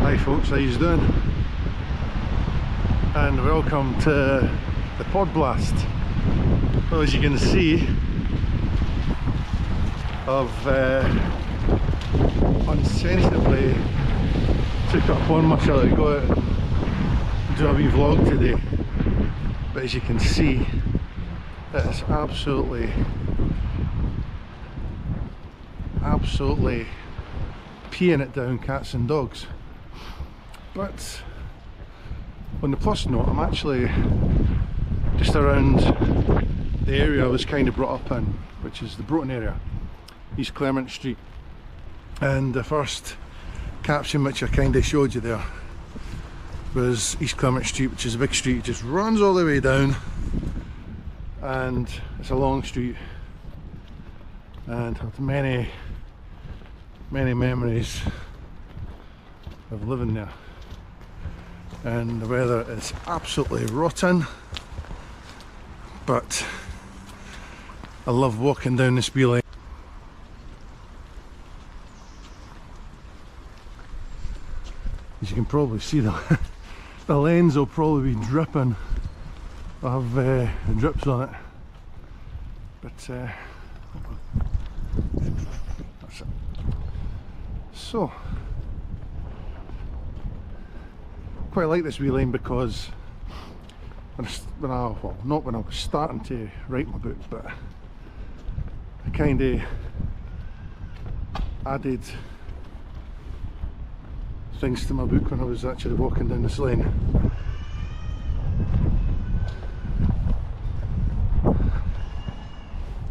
Hi folks, how you doing? And welcome to the pod blast. Well, as you can see, I've unsensibly took it upon myself to go out and do a wee vlog today. But as you can see, it's absolutely peeing it down, cats and dogs. But on the plus note, I'm actually just around the area I was kind of brought up in, which is the Broughton area, East Clement Street. And the first caption which I kind of showed you there was East Clement Street, which is a big street, it just runs all the way down, and it's a long street, and I've many memories of living there. And the weather is absolutely rotten, but I love walking down this wee lane. As you can probably see, the lens will probably be dripping. I have drips on it, but that's it. So quite like this wee lane because not when I was starting to write my book, but I kind of added things to my book when I was actually walking down this lane. I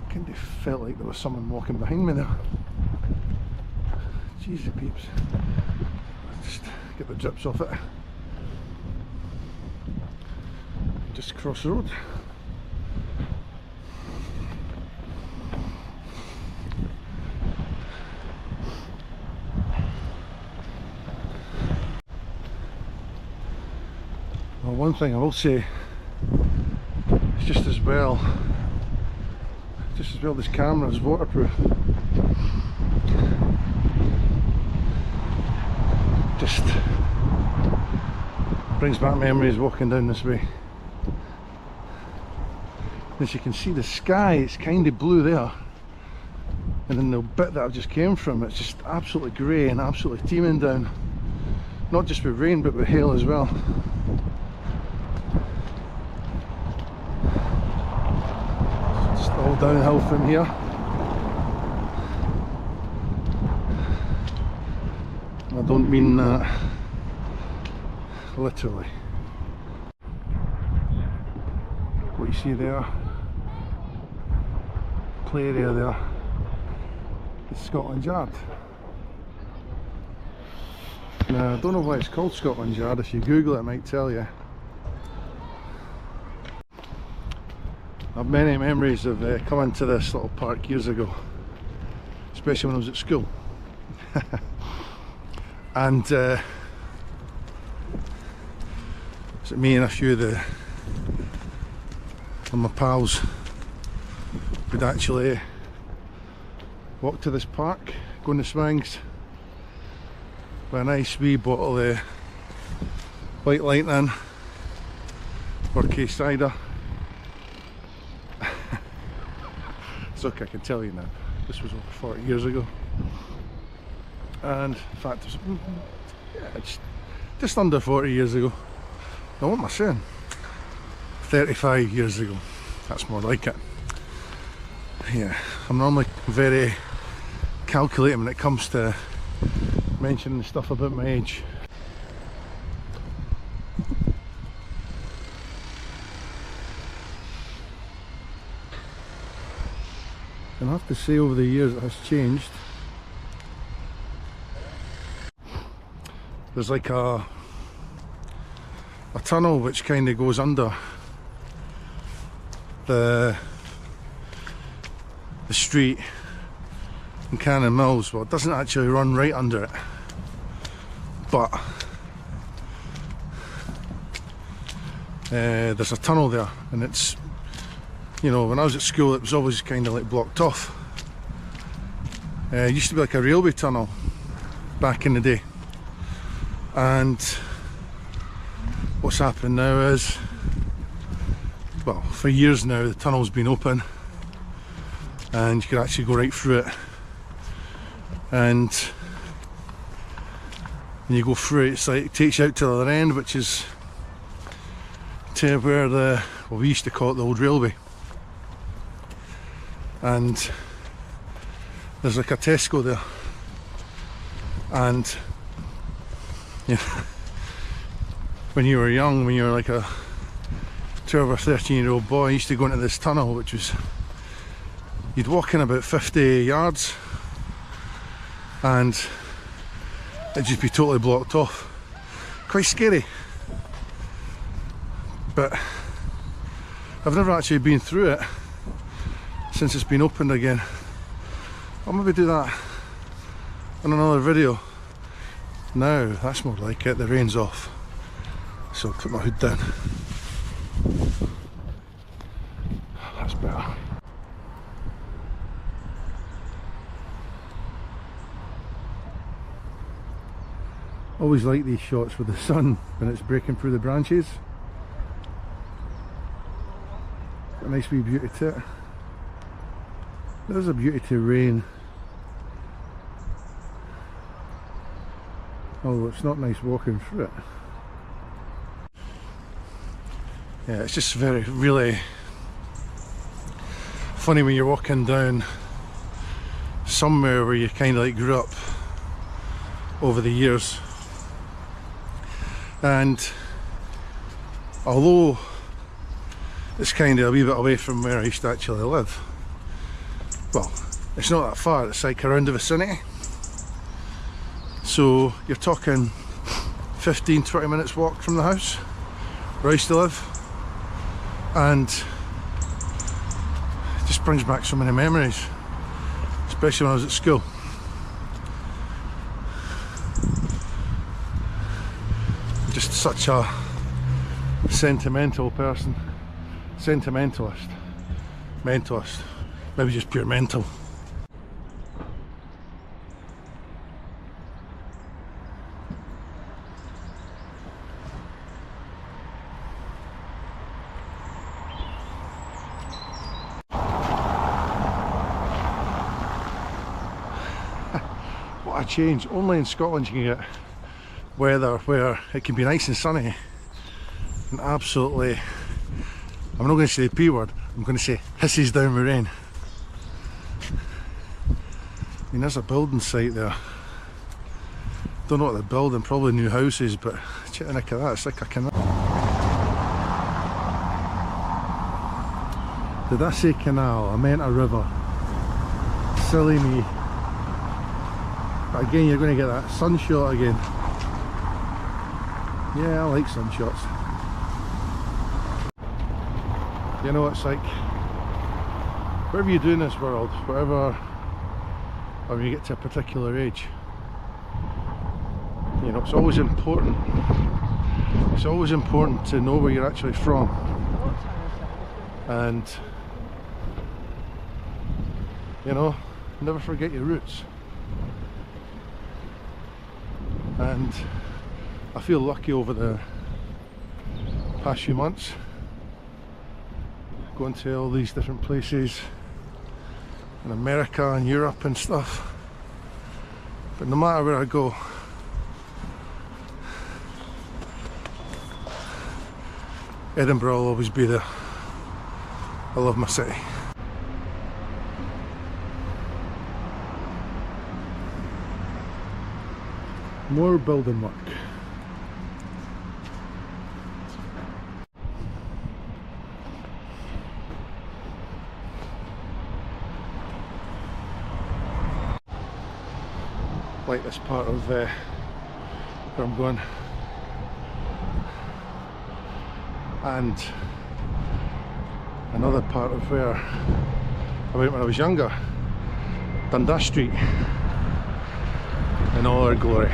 kind of felt like there was someone walking behind me there. Jesus peeps. Just get the drips off it. Just across the road. Well, one thing I will say is just as well this camera is waterproof. Just brings back memories walking down this way. As you can see, the sky, it's kind of blue there, and then the bit that I just came from, it's just absolutely grey and absolutely teeming down, not just with rain but with hail as well. Just all downhill from here. I don't mean that literally. What you see there, play area there, is Scotland Yard. Now I don't know why it's called Scotland Yard. If you Google it, it might tell you. I have many memories of coming to this little park years ago, especially when I was at school. And so me and a few of my pals would actually walk to this park, go in the swings with a nice wee bottle of White Lightning or case cider. It's okay, I can tell you now, this was over 40 years ago. And in fact, it was, it's just under 40 years ago. Now what am I saying? 35 years ago, that's more like it. Yeah, I'm normally very calculating when it comes to mentioning stuff about my age. And I have to say, over the years it has changed. There's like a tunnel which kind of goes under the street in Cannon Mills. Well, it doesn't actually run right under it, but there's a tunnel there, and it's, you know, when I was at school it was always kind of like blocked off. It used to be like a railway tunnel back in the day. And what's happened now is, well, for years now the tunnel's been open and you can actually go right through it, and when you go through it, it's like it takes you out to the other end, which is to where well, we used to call it the old railway, and there's like a Tesco there, and you know, when you were young, when you were like a 12 or 13-year-old boy, you used to go into this tunnel, which was, you'd walk in about 50 yards and it'd just be totally blocked off. Quite scary. But I've never actually been through it since it's been opened again. I'll maybe do that on another video. Now, that's more like it, the rain's off. So I'll put my hood down. That's better. Always like these shots with the sun when it's breaking through the branches. Got a nice wee beauty to it. There's a beauty to rain. Although it's not nice walking through it. Yeah, it's just really funny when you're walking down somewhere where you kind of like grew up over the years. And although it's kind of a wee bit away from where I used to actually live, well, it's not that far, it's like around the vicinity. So you're talking 15-20 minutes walk from the house where I used to live, and it just brings back so many memories, especially when I was at school. I'm just such a sentimental person, sentimentalist, mentalist, maybe just pure mental. What a change. Only in Scotland you can get weather where it can be nice and sunny and absolutely, I'm not going to say the P word, I'm going to say hisses down with rain. I mean, there's a building site there. Don't know what they're building, probably new houses, but check the nick of that, it's like a canal. Did I say canal? I meant a river. Silly me. But again, you're going to get that sunshot again. Yeah, I like sunshots. You know, it's like, whatever you do in this world, whatever, or when you get to a particular age, you know, it's always important. It's always important to know where you're actually from. And, you know, never forget your roots. And I feel lucky over the past few months, going to all these different places in America and Europe and stuff. But no matter where I go, Edinburgh will always be there. I love my city. More building work. Like this part of where I'm going, and another part of where I went when I was younger, Dundas Street in all her glory.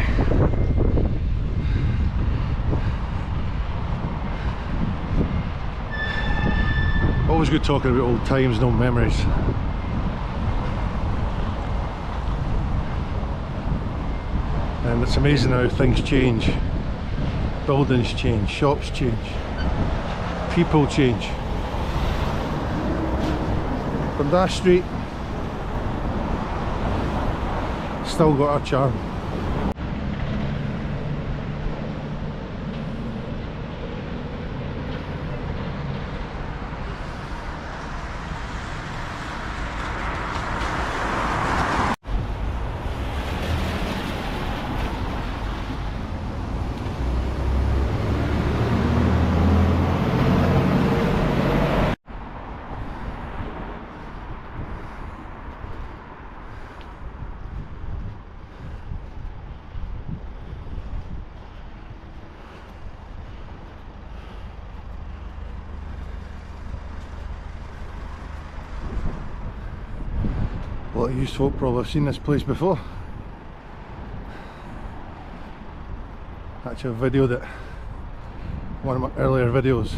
Always good talking about old times and old memories. And it's amazing how things change. Buildings change, shops change, people change. But that street still got a charm. A lot of you folk probably have seen this place before. Actually, I've videoed it, one of my earlier videos.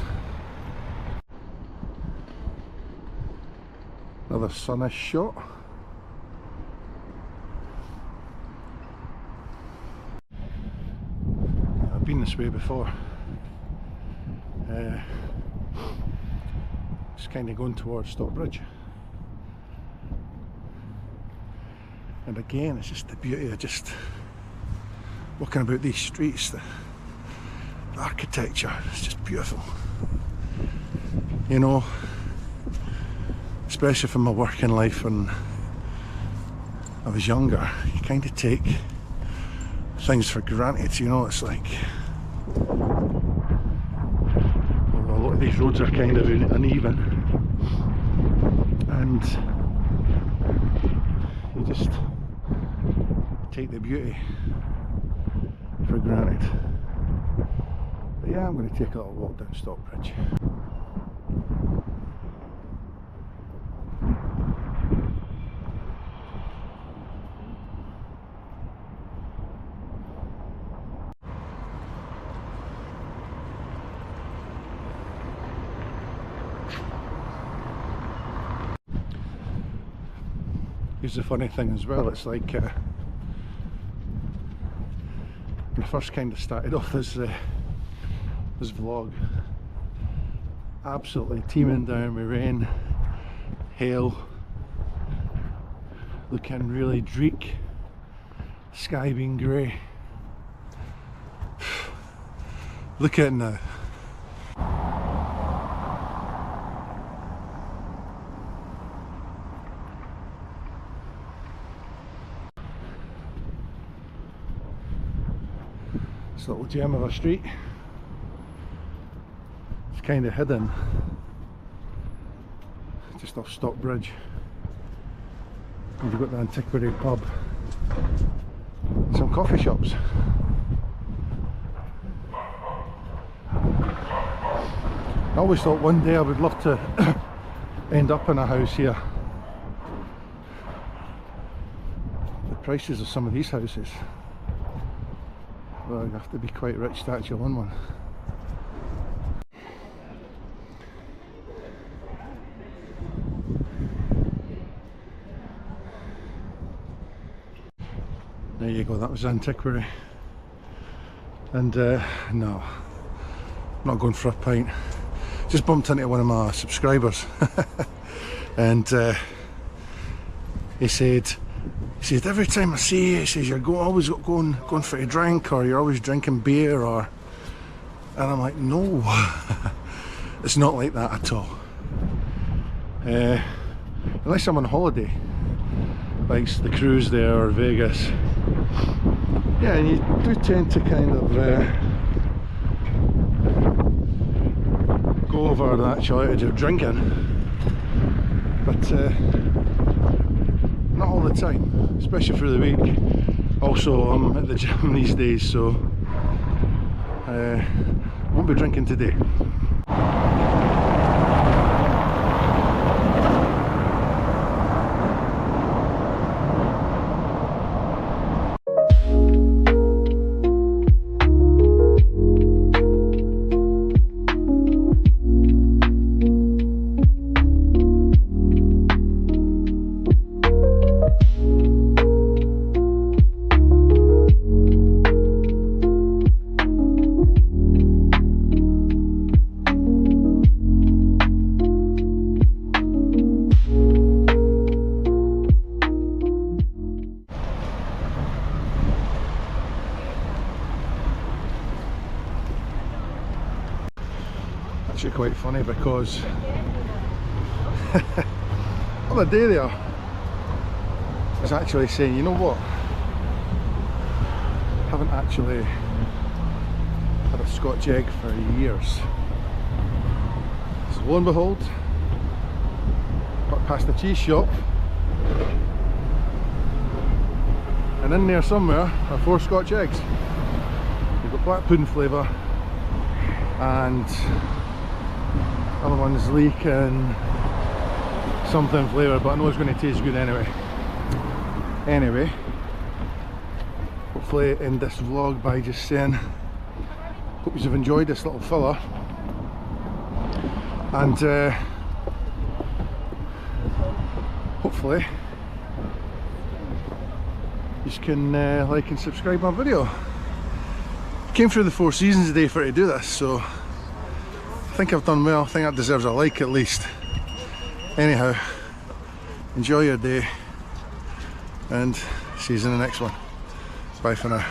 Another sunnish shot. I've been this way before. Just kind of going towards Stockbridge. And again, it's just the beauty of just walking about these streets. The architecture is just beautiful. You know, especially from my working life when I was younger, you kind of take things for granted. You know, it's like, well, a lot of these roads are kind of uneven, and you just take the beauty for granted. But yeah, I'm going to take a little walk down Stockbridge. Here's the funny thing as well, it's like when I first kind of started off this vlog, absolutely teeming down with rain, hail, looking really dreek, sky being grey. Look at it now. This little gem of a street, it's kind of hidden just off Stockbridge. We've got the antiquary pub, some coffee shops. I always thought one day I would love to end up in a house here. The prices of some of these houses, well, you have to be quite rich to actually own one. There you go, that was antiquary. And no, I'm not going for a pint. Just bumped into one of my subscribers and he said every time I see you, he says you're always going for a drink, or you're always drinking beer, or, and I'm like, no, it's not like that at all. Unless I'm on holiday, like the cruise there or Vegas. Yeah, and you do tend to kind of go over the actual outage of drinking, but not all the time, especially through the week. Also, I'm at the gym these days, so won't be drinking today. actually quite funny because the other day there I was actually saying, you know what, I haven't actually had a Scotch egg for years. So lo and behold, got past the cheese shop, and in there somewhere are 4 Scotch eggs. You've got black pudding flavour and other one's leek and something flavour, but I know it's going to taste good anyway. Anyway, hopefully end this vlog by just saying hope you've enjoyed this little filler, and hopefully you can like and subscribe my video. Came through the 4 seasons today for to do this, so I think I've done well. I think that deserves a like at least. Anyhow, enjoy your day and see you in the next one. Bye for now.